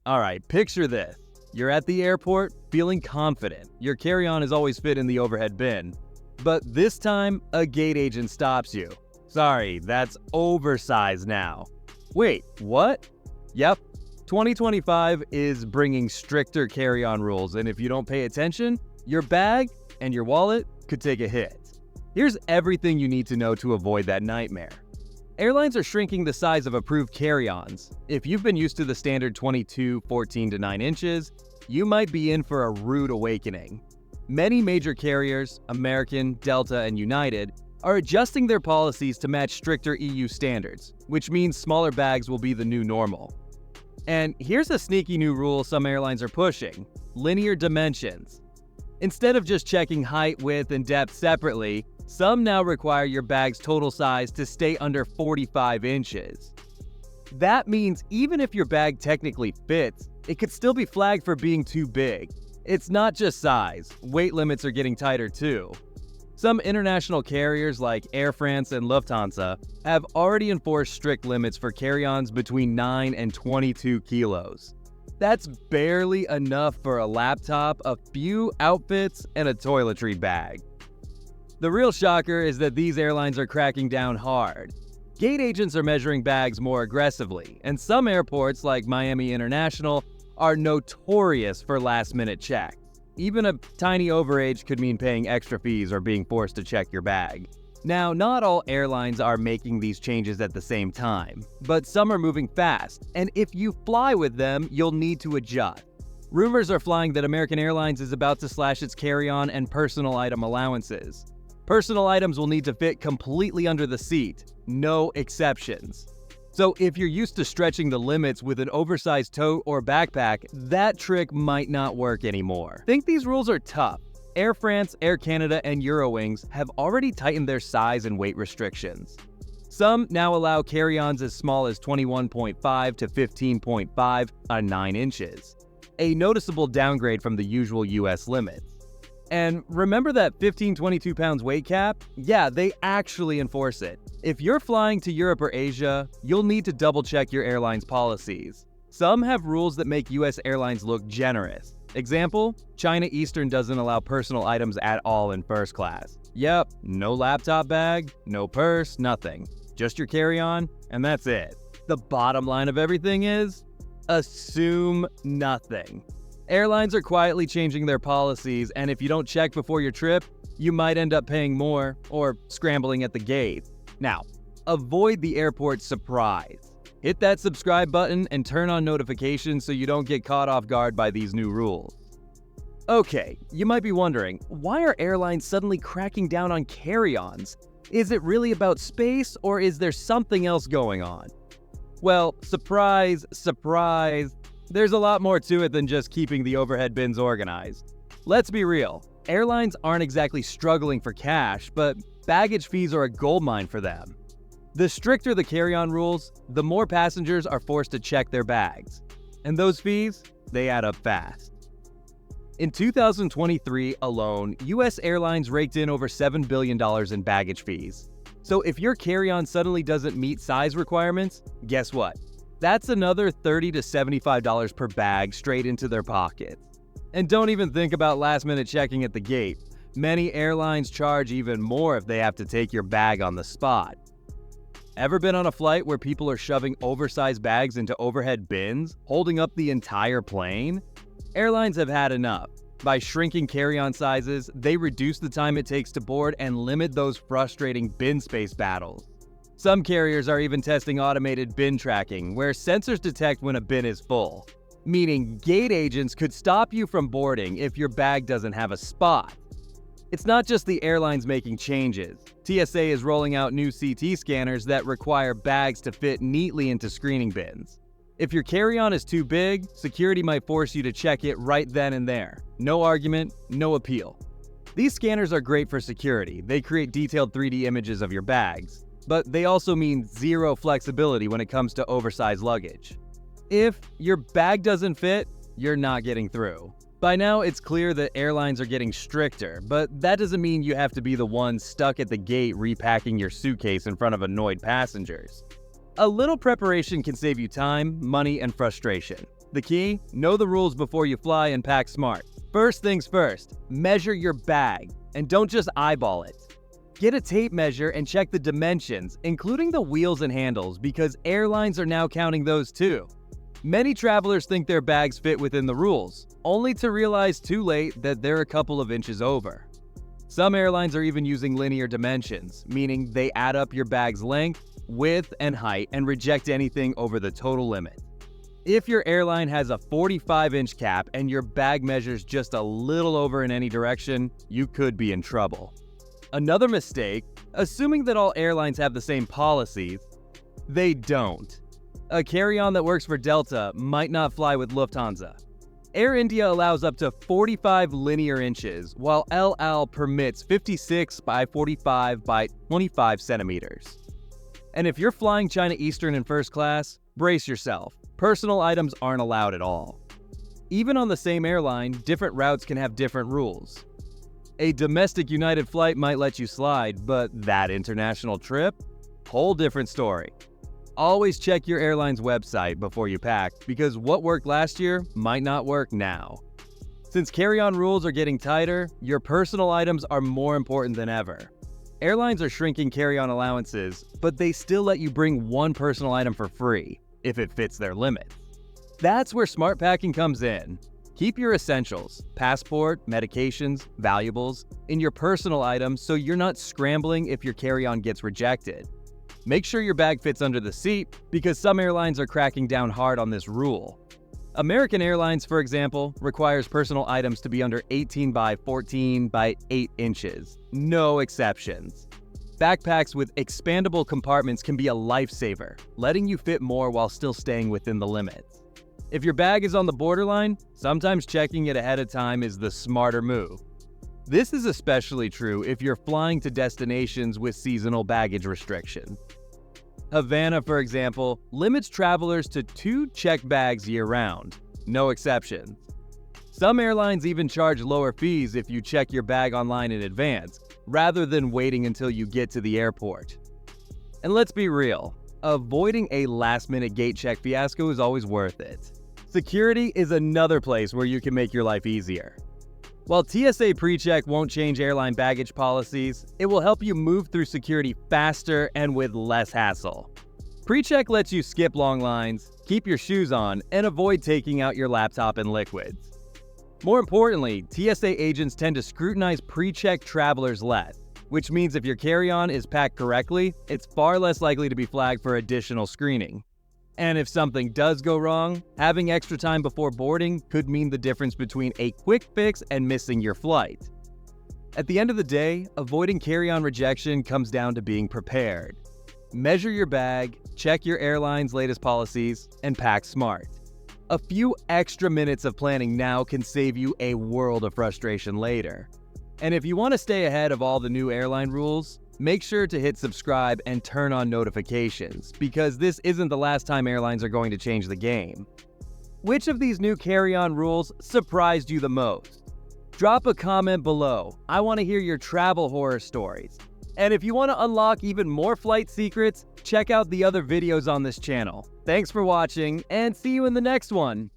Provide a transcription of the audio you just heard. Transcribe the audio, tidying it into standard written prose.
Alright, picture this. You're at the airport, feeling confident. Your carry-on is always fit in the overhead bin. But this time, a gate agent stops you. Sorry, that's oversized now. Wait, what? Yep, 2025 is bringing stricter carry-on rules, and if you don't pay attention, your bag and your wallet could take a hit. Here's everything you need to know to avoid that nightmare. Airlines are shrinking the size of approved carry-ons. If you've been used to the standard 22, 14 to 9 inches, you might be in for a rude awakening. Many major carriers, American, Delta, and United, are adjusting their policies to match stricter EU standards, which means smaller bags will be the new normal. And here's a sneaky new rule some airlines are pushing: linear dimensions. Instead of just checking height, width, and depth separately, some now require your bag's total size to stay under 45 inches. That means even if your bag technically fits, it could still be flagged for being too big. It's not just size, weight limits are getting tighter too. Some international carriers like Air France and Lufthansa have already enforced strict limits for carry-ons between 9 and 22 kilos. That's barely enough for a laptop, a few outfits, and a toiletry bag. The real shocker is that these airlines are cracking down hard. Gate agents are measuring bags more aggressively, and some airports like Miami International are notorious for last-minute checks. Even a tiny overage could mean paying extra fees or being forced to check your bag. Now, not all airlines are making these changes at the same time, but some are moving fast, and if you fly with them, you'll need to adjust. Rumors are flying that American Airlines is about to slash its carry-on and personal item allowances. Personal items will need to fit completely under the seat, no exceptions. So if you're used to stretching the limits with an oversized tote or backpack, that trick might not work anymore. Think these rules are tough? Air France, Air Canada, and Eurowings have already tightened their size and weight restrictions. Some now allow carry-ons as small as 21.5 to 15.5 on 9 inches, a noticeable downgrade from the usual US limits. And remember that 22 pounds weight cap? Yeah, they actually enforce it. If you're flying to Europe or Asia, you'll need to double-check your airline's policies. Some have rules that make US airlines look generous. Example, China Eastern doesn't allow personal items at all in first class. Yep, no laptop bag, no purse, nothing. Just your carry-on, and that's it. The bottom line of everything is, assume nothing. Airlines are quietly changing their policies, and if you don't check before your trip, you might end up paying more or scrambling at the gate. Now, avoid the airport surprise. Hit that subscribe button and turn on notifications so you don't get caught off guard by these new rules. Okay, you might be wondering, why are airlines suddenly cracking down on carry-ons? Is it really about space, or is there something else going on? Well, surprise, surprise. There's a lot more to it than just keeping the overhead bins organized. Let's be real, airlines aren't exactly struggling for cash, but baggage fees are a goldmine for them. The stricter the carry-on rules, the more passengers are forced to check their bags. And those fees, they add up fast. In 2023 alone, US airlines raked in over $7 billion in baggage fees. So if your carry-on suddenly doesn't meet size requirements, guess what? That's another $30 to $75 per bag straight into their pockets. And don't even think about last-minute checking at the gate. Many airlines charge even more if they have to take your bag on the spot. Ever been on a flight where people are shoving oversized bags into overhead bins, holding up the entire plane? Airlines have had enough. By shrinking carry-on sizes, they reduce the time it takes to board and limit those frustrating bin space battles. Some carriers are even testing automated bin tracking, where sensors detect when a bin is full, meaning gate agents could stop you from boarding if your bag doesn't have a spot. It's not just the airlines making changes. TSA is rolling out new CT scanners that require bags to fit neatly into screening bins. If your carry-on is too big, security might force you to check it right then and there. No argument, no appeal. These scanners are great for security. They create detailed 3D images of your bags, but they also mean zero flexibility when it comes to oversized luggage. If your bag doesn't fit, you're not getting through. By now, it's clear that airlines are getting stricter, but that doesn't mean you have to be the one stuck at the gate repacking your suitcase in front of annoyed passengers. A little preparation can save you time, money, and frustration. The key? Know the rules before you fly and pack smart. First things first, measure your bag, and don't just eyeball it. Get a tape measure and check the dimensions, including the wheels and handles, because airlines are now counting those too. Many travelers think their bags fit within the rules, only to realize too late that they're a couple of inches over. Some airlines are even using linear dimensions, meaning they add up your bag's length, width, and height and reject anything over the total limit. If your airline has a 45-inch cap and your bag measures just a little over in any direction, you could be in trouble. Another mistake, assuming that all airlines have the same policies. They don't. A carry-on that works for Delta might not fly with Lufthansa. Air India allows up to 45 linear inches, while El Al permits 56 by 45 by 25 centimeters. And if you're flying China Eastern in first class, brace yourself. Personal items aren't allowed at all. Even on the same airline, different routes can have different rules. A domestic United flight might let you slide, but that international trip? Whole different story. Always check your airline's website before you pack, because what worked last year might not work now. Since carry-on rules are getting tighter, your personal items are more important than ever. Airlines are shrinking carry-on allowances, but they still let you bring one personal item for free, if it fits their limits. That's where smart packing comes in. Keep your essentials, passport, medications, valuables, in your personal items so you're not scrambling if your carry-on gets rejected. Make sure your bag fits under the seat, because some airlines are cracking down hard on this rule. American Airlines, for example, requires personal items to be under 18 by 14 by 8 inches. No exceptions. Backpacks with expandable compartments can be a lifesaver, letting you fit more while still staying within the limits. If your bag is on the borderline, sometimes checking it ahead of time is the smarter move. This is especially true if you're flying to destinations with seasonal baggage restrictions. Havana, for example, limits travelers to 2 checked bags year-round. No exceptions. Some airlines even charge lower fees if you check your bag online in advance, rather than waiting until you get to the airport. And let's be real, avoiding a last-minute gate check fiasco is always worth it. Security is another place where you can make your life easier. While TSA PreCheck won't change airline baggage policies, it will help you move through security faster and with less hassle. PreCheck lets you skip long lines, keep your shoes on, and avoid taking out your laptop and liquids. More importantly, TSA agents tend to scrutinize PreCheck travelers less, which means if your carry-on is packed correctly, it's far less likely to be flagged for additional screening. And if something does go wrong, having extra time before boarding could mean the difference between a quick fix and missing your flight. At the end of the day, avoiding carry-on rejection comes down to being prepared. Measure your bag, check your airline's latest policies, and pack smart. A few extra minutes of planning now can save you a world of frustration later. And if you want to stay ahead of all the new airline rules, make sure to hit subscribe and turn on notifications, because this isn't the last time airlines are going to change the game. Which of these new carry-on rules surprised you the most? Drop a comment below. I want to hear your travel horror stories. And if you want to unlock even more flight secrets, check out the other videos on this channel. Thanks for watching, and see you in the next one.